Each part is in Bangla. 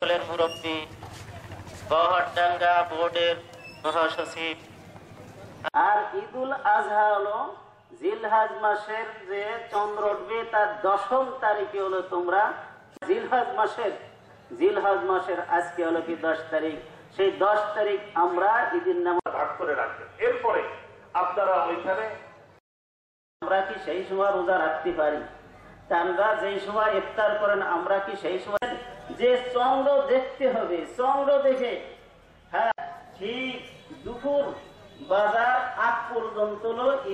মুরব্বী, গহরডাঙ্গা বোর্ডের মহাসচিব। আর ঈদুল আজহা হলো জিলহজ মাসের যে চন্দ্র উঠবে তার 10ম তারিখে হলো তোমরা জিলহজ মাসের আজকে হলো কি 10 তারিখ, সেই 10 তারিখ আমরা ঈদের নামাজ ভাগ করে রাখবেন। এরপরে আপনারা ওইখানে আমরা কি সেই সময় রোজা রাখতে পারি? আমরা যেই সময় ইফতার করেন আমরা কি সেই সময় যে চন্দ্র দেখতে হবে, চন্দ্র দেখে হ্যাঁ ঠিক দুপুর বাজার আগ পর্যন্ত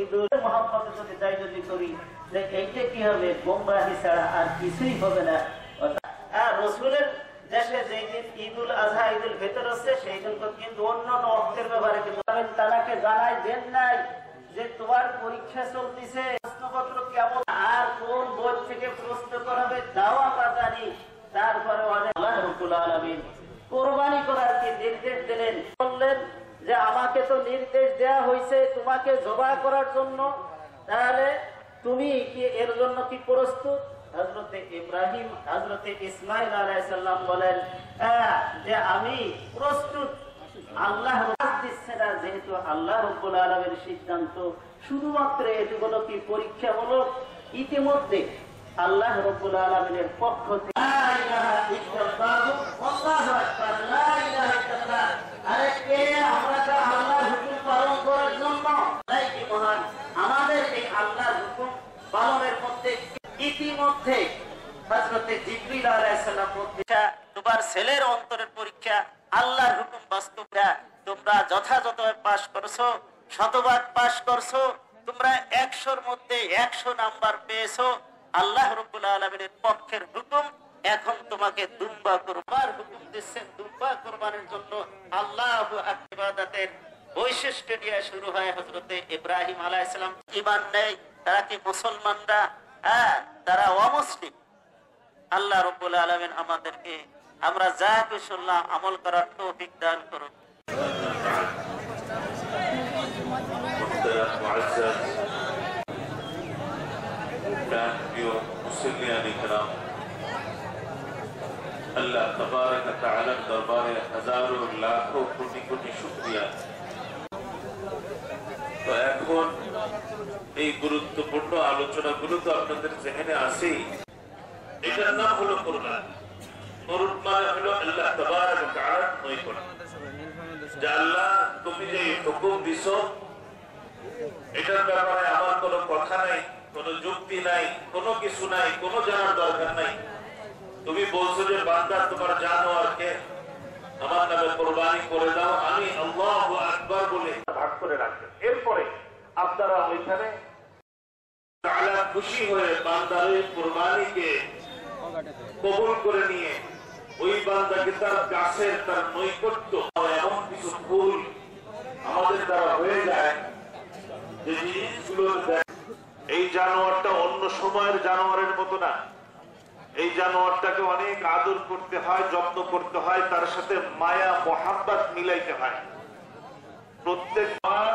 ঈদুল মোহাম্মদের সাথে যাই যদি করি যে এইটা কি হবে, গোমরাহি ছাড়া আর কিছুই হবে না। রসুলের দেশে যেই দিন ঈদুল আজহা ঈদুল ফিতর হচ্ছে সেই দিন কিন্তু অন্যান্য অর্থের ব্যাপারে কিন্তু তাকে জানাই দেন নাই যে তোমার পরীক্ষা চলতেছে, প্রশ্নপত্র কেমন আর কোন বই থেকে প্রশ্ন করাবে তাও আমরা জানি। তারপরে আল্লাহ রাব্বুল আলামিন কোরবানি করার কি নির্দেশ দিলেন, বললেন যে আমাকে তো নির্দেশ দেওয়া হয়েছে তোমাকে জবাই করার জন্য, তাহলে তুমি কি এর জন্য কি প্রস্তুত? হযরতে ইব্রাহিম হযরতে ইসমাঈল আলাইহিস সালাম বলেন যে আমি প্রস্তুত। আল্লাহ দিচ্ছে না, যেহেতু আল্লাহ রাব্বুল আলামিনের সিদ্ধান্ত শুধুমাত্র এটুকুলো কি পরীক্ষামূলক, ইতিমধ্যে আল্লাহ রাব্বুল আলামিনের পক্ষ থেকে লা ইলাহা ইল্লাল্লাহ আল্লাহু আকবার, লা ইলাহা ইল্লাল্লাহ। আরে কে আমরা তো আল্লাহর হুকুম পালন করার জন্য তাই কি মহান আমাদের এই আল্লাহর হুকুম পালনের মধ্যে ইতিমধ্যে হযরতে জিবরিল আলাইহিস সালাম পরীক্ষা, তোমার ছেলের অন্তরের পরীক্ষা, আল্লাহর হুকুম বাস্তবতা তোমরা যথাযথভাবে পাশ করছো, শতভাগ পাশ করছো, তোমরা 100-র মধ্যে 100 নাম্বার পেয়েছো। আল্লাহ রাব্বুল আলামিনের পক্ষের হুকুম এখন তোমাকে দুম্বা কুরবান হুকুম দিচ্ছেন। দুম্বা কুরবানের জন্য আল্লাহু আকবার ইবাদতের বৈশিষ্ট্য দিয়ে শুরু হয় হযরতে ইব্রাহিম আলাইহিস সালাম। ঈমান নেই তারা কি মুসলমানরা? তারা অমুসলিম। আল্লাহ রাব্বুল আলামিন আমাদেরকে আমরা যা কিছু শুনলাম আমল করার তৌফিক দান করুন। আল্লাহ তাবারক ওয়া তাআলার দরবারে হাজারো লাখো কোটি কোটি শুকরিয়া। তো এখন এই গুরুত্বপূর্ণ আলোচনাগুলো তো আপনাদের যেখানে আছেই, এটার নাম হলো কোরবান। কোরবান হলো আল্লাহ তাবারক ওয়া তাআলার নৈকট্য। যে আল্লাহ তুমি যে হুকুম দিছো এটার ব্যাপারে আমার কোনো কথা নাই, কোনো যুক্তি নাই, কোনো কিছু নাই, কোনো জানার দরকার নাই। তুমি বলছো যে বান্দা তোমার জানোয়ারকে আমার নামে কোরবানি করে দাও, আমি আল্লাহু আকবার বলে ভাগ করে রাখবেন। এরপরে আপনারা ওইখানে তাআলা খুশি হয়ে বান্দার কোরবানিকে কবুল করে নিয়ে ওই বান্দাকে তার কাছের তার নৈকট্য এমন কিছু ভুল আমাদের দ্বারা হয়ে যায় যে জিনিসগুলো এই জানোয়ারটা অন্য সময়ের জানোয়ারের মতো না। এই জানোয়ারটাকে অনেক আদর করতে হয়, যত্ন করতে হয়, তার সাথে মায়া মোহাব্বত মিলাইতে হয়। প্রত্যেকবার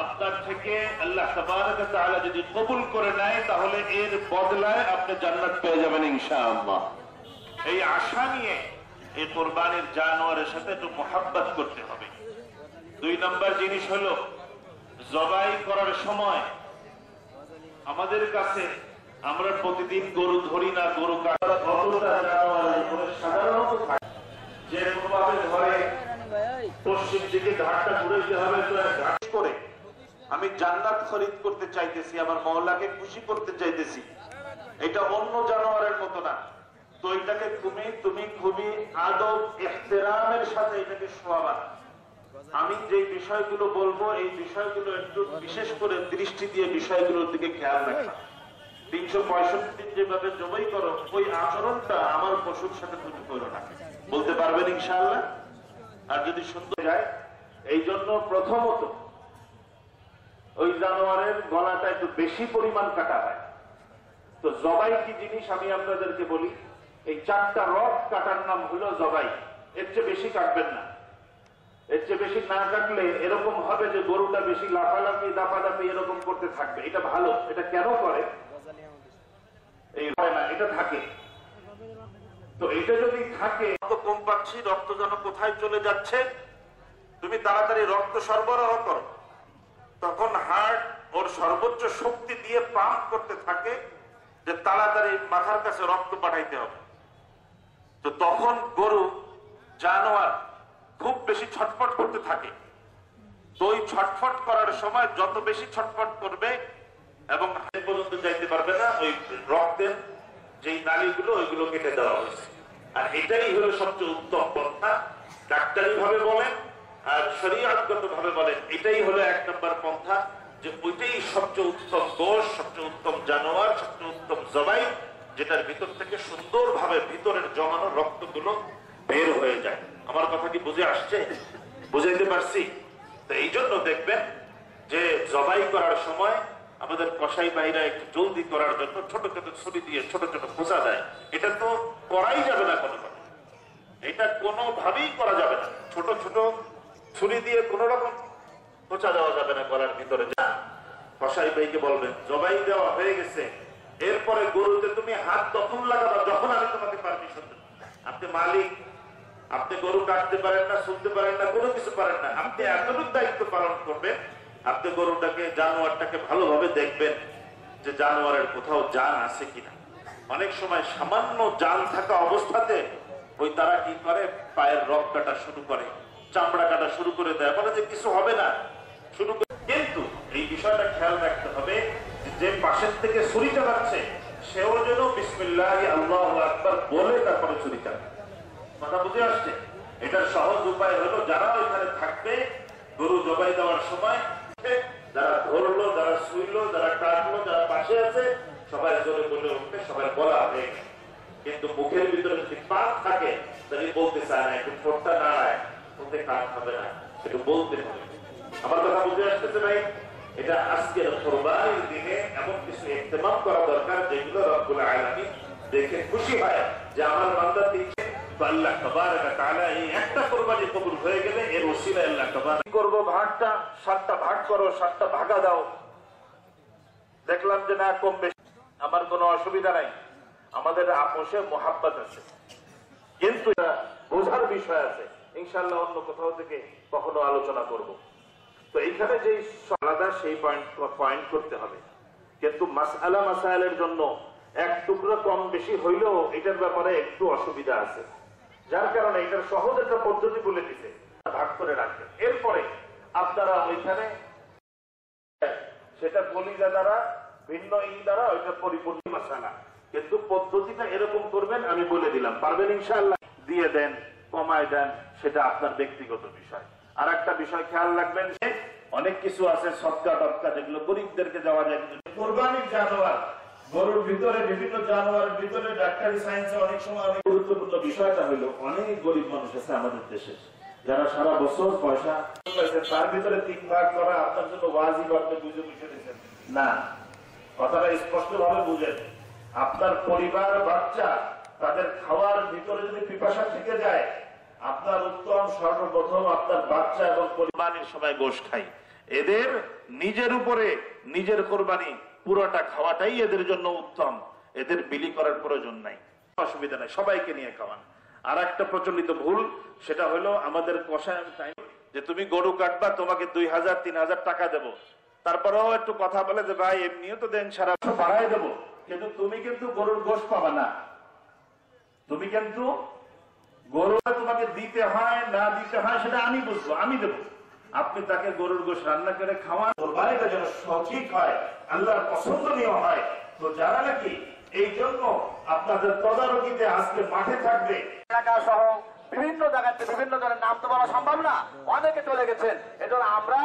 আপনার থেকে আল্লাহ তাবারক ওয়া তাআলা যদি কবুল করে নেয় তাহলে এর বদলায় আপনি জান্নাত পেয়ে যাবেন ইনশাআল্লাহ। এই আশা নিয়ে এই কুরবানির জানোয়ারের সাথে একটু মোহাব্বত করতে হবে। 2 নম্বর জিনিস হলো জবাই করার সময় আমাদের কাছে আমরা প্রতিদিন গরু ধরি না, গরু কাটা সাধারণত যে কোনোভাবে ধরে পশ্চিম দিকে ঘাটটা ঘুরাইতে হবে, তো ঘাট করে আমি জান্নাত খরিদ করতে চাইতেছি, আমার মহল্লাকে খুশি করতে চাইতেছি, এটা অন্য জানোয়ারের মতো না। তো এটাকে তুমি খুবই আদব ইহতিরামের সাথে এটাকে শোয়াবা। আমি যে বিষয়গুলো বলবো এই বিষয়গুলো একটু বিশেষ করে দৃষ্টি দিয়ে বিষয়গুলোর দিকে খেয়াল রাখবা। 365 দিন যেভাবে জবাই করো ওই আচরণটা আমার পশুর সাথে তুমি করো না। বলতে পারবেন ইনশাআল্লাহ? আর যদি সুন্দর যায় এই জন্য প্রথমত ওই জানোয়ারের গলাটা একটু বেশি পরিমাণ কাটা হয়। তো জবাই কি জিনিস আমি আপনাদেরকে বলি, এই 4টা রড কাটার নাম হলো জবাই। এর চেয়ে বেশি কাটবেন না। এর চেয়ে বেশি না কাটলে এরকম হবে যে গরুটা বেশি লাফালাফি দাপাদাপি এরকম করতে থাকবে। এটা ভালো। এটা কেন করে? এই হয় না, এটা থাকে তো এটা যদি থাকে, রক্ত কম পাচ্ছি, রক্ত যেন কোথায় চলে যাচ্ছে, তুমি তাড়াতাড়ি রক্ত সরবরাহ করো। তখন হার্ট ওর সর্বোচ্চ শক্তি দিয়ে পাম্প করতে থাকে যে তাড়াতাড়ি মাথার কাছে রক্ত পাঠাইতে হবে। তো তখন গরু জানোয়ার খুব বেশি ছটফট করতে থাকে। তো ওই ছটফট করার সময় যত বেশি ছটফট করবে এবং হাত পর্যন্ত যাইতে পারবে না, ওই রক্তের যেই নালীগুলো ওইগুলো কেটে দেওয়া হয়েছে। আর এটাই হলো সবচেয়ে উত্তম পন্থা। ডাক্তারি ভাবে বলেন আর শরীয়তগত ভাবে বলেন, এটাই হলো 1 নম্বর পন্থা, যে ওইটাই সবচেয়ে উত্তম গোশ, সবচেয়ে উত্তম জানোয়ার, সবচেয়ে উত্তম জবাই, যেটার ভিতর থেকে সুন্দরভাবে ভিতরের জমানো রক্তগুলো বের হয়ে যায়। আমার কথা কি বুঝে আসছে? বুঝাইতে পারছি? তো এই জন্য দেখবেন যে জবাই করার সময় আমাদের কসাই ভাইরা একটু জলদি করার জন্য ছোট ছোট ছুরি দিয়ে ছোট ছোট খোঁচা দেয়। এটা তো করাই যাবে না কোনোভাবে, এটা কোনোভাবেই করা যাবে না। ছোট ছোট ছুরি দিয়ে কোন রকম খোঁচা দেওয়া যাবে না গলার ভিতরে। যা কসাই ভাইকে বলবেন জবাই দেওয়া হয়ে গেছে, এরপরে গরুতে তুমি হাত তখন লাগাবা যখন আমি তোমাকে পারমিশন দেব। আপনি মালিক, আপনি গরু কাটতে পারেন না, শুনতে পারেন না, কোনো কিছু পারেন না, আপনি এতটুকু দায়িত্ব পালন করবেন। আপনি গরুটাকে, জানোয়ারটাকে ভালোভাবে দেখবেন যে জানোয়ারের কোথাও জান আছে কিনা। অনেক সময় সামান্য জান থাকা অবস্থাতে ওই তারা কি করে, পায়ের রক কাটা শুরু করে, চামড়া কাটা শুরু করে দেয়, বলে যে কিছু হবে না শুরু করে। কিন্তু এই বিষয়টা খেয়াল রাখতে হবে যে পাশের থেকে ছুরি চালাচ্ছে সেও যেন বিসমিল্লাহ আল্লাহু আকবার বলে তারপরে ছুরি চালায়। কথা বুঝে আসছে? এটার সহজ উপায় হলো, যারা ওইখানে থাকবে গরু জবাই দেওয়ার সময়, যারা ধরলো, যারা শুইলো, যারা কাটলো, যারা পাশে আছে, সবাই জোরে বলে উঠবে, সবাই বলা হয়ে গেছে। কিন্তু মুখের ভিতরে যদি পাক থাকে তাহলে বলতে চায় না, একটু ঠোঁটটা নাড়ায়, ওতে কাজ হবে না, একটু বলতে হবে। আমার কথা বুঝে আসতেছে ভাই? এটা আজকের কোরবানির দিনে এমন কিছু ইহতিমাম করা দরকার যেগুলো রব্বুল আলামিন দেখে খুশি হয় যে আমার বান্দা দিচ্ছে। আল্লাহ তাবারক ওয়া তাআলা এই একটা কোরবানি কবুল হয়ে গেলে এর ওসিলায় আল্লাহ তাবারক করব, ভাগটা 7টা ভাগ করো, 7টা ভাগা দাও। দেখলাম যে না কম বেশি আমার কোনো অসুবিধা নাই, আমাদের আপোষে মোহাব্বত আছে, কিন্তু বোঝার বিষয় আছে। ইনশাআল্লাহ অন্য কোথাও থেকে কখনো আলোচনা করব। তো এইখানে যে আলাদা সেই পয়েন্ট করতে হবে, কিন্তু মাসআলা মাসাইলের জন্য এক টুকরো কম বেশি হইলেও এটার ব্যাপারে একটু অসুবিধা আছে, যার কারণে এটার সহজ একটা পদ্ধতি বলে দিতে ভাগ করে রাখবেন। এরপরে আপনারা ওইখানে সেটা কলিজা দ্বারা ভিন্ন দ্বারা ওইটা পরিপূর্ণ মাসালা, কিন্তু পদ্ধতিটা এরকম করবেন আমি বলে দিলাম। পারবেন ইনশাআল্লাহ? দিয়ে দেন, কমায় দেন, সেটা আপনার ব্যক্তিগত বিষয়। আর একটা বিষয় খেয়াল রাখবেন যে অনেক কিছু আছে সদকা টদকা যেগুলো গরিবদেরকে দেওয়া যায়। কোরবানির জানোয়ার, গরুর ভিতরে বিভিন্ন জানোয়ারের ভিতরে ডাক্তারি সায়েন্সে অনেক সময় অনেক গুরুত্বপূর্ণ বিষয়টা হলো, অনেক গরিব মানুষ আছে আমাদের দেশে যারা সারা বছর পয়সা পাইছে, তার ভিতরে 3 ভাগ করা আপনার জন্য ওয়াজিব, আপনি বুঝে বুঝে দিচ্ছেন না। কথাটা স্পষ্ট ভাবে বুঝেন। আপনার পরিবার, বাচ্চা, তাদের খাওয়ার ভিতরে যদি পিপাসা থেকে যায়, আপনার উত্তম সর্বপ্রথম আপনার বাচ্চা এবং পরিবারের সবাই গোশ খায়, এদের নিজের উপরে নিজের কোরবানি পুরোটা খাওয়াটাই এদের জন্য উত্তম, এদের বিলি করার প্রয়োজন নাই, অসুবিধা নাই, সবাইকে নিয়ে খাওয়ান। আর একটা প্রচলিত ভুল, সেটা হলো আমাদের কষায় যে তুমি গরু কাটবা, তোমাকে 2000-3000 টাকা দেবো, তারপরেও একটু কথা বলে যে ভাই এমনিও তো দেন সারা বাড়াই দেবো, কিন্তু তুমি কিন্তু গরুর গোশ পাবা না। তুমি কিন্তু গরু তোমাকে দিতে হয় না দিতে হয় সেটা আমি বুঝবো, আমি দেবো। আপনি তাকে গরুর গোশ রান্না করে খাওয়ান, কোরবানিটা যেন সঠিক হয়, আল্লাহর পছন্দনীয় হয়। তো যারা নাকি এই জন্য আপনাদের তদারকিতে আজকে মাঠে থাকবে, এলাকা সহ বিভিন্ন জায়গাতে বিভিন্ন জনের নাম তো বলা সম্ভব না, অনেকে চলে গেছেন। এজন্য আমরা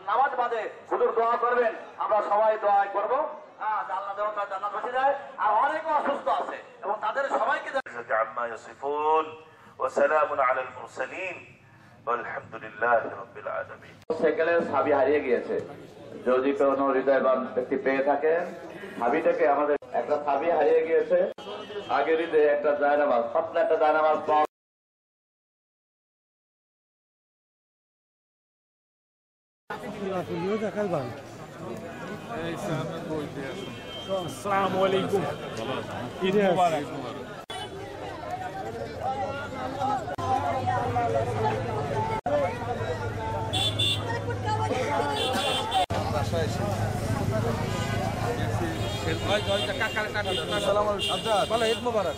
নামাজ বাদে হুজুর দোয়া করবেন, আমরা সবাই দোয়া করবো, আল্লাহ দেবতা জান্নাত বসে যায়। আর অনেকে অসুস্থ আছে এবং তাদের সবাইকে আম্মা ইয়াসিফুন ওয়া সালামুন আলাল মুরসালিন ওয়ালহামদুলিল্লাহি রাব্বিল আলামিন। সাইকেলের চাবি হারিয়ে গিয়েছে, যদি কোনো হৃদয়বান ব্যক্তি পেয়ে থাকেন চাবিটাকে, আমাদের একটা চাবি হারিয়ে গিয়েছে, আগের ঈদে একটা জায়নামাজ, পাতলা একটা জায়নামাজ পাওয়া। আসসালামু আলাইকুম, ঈদ মোবারক। কাকা বলো ঈদ মোবারক।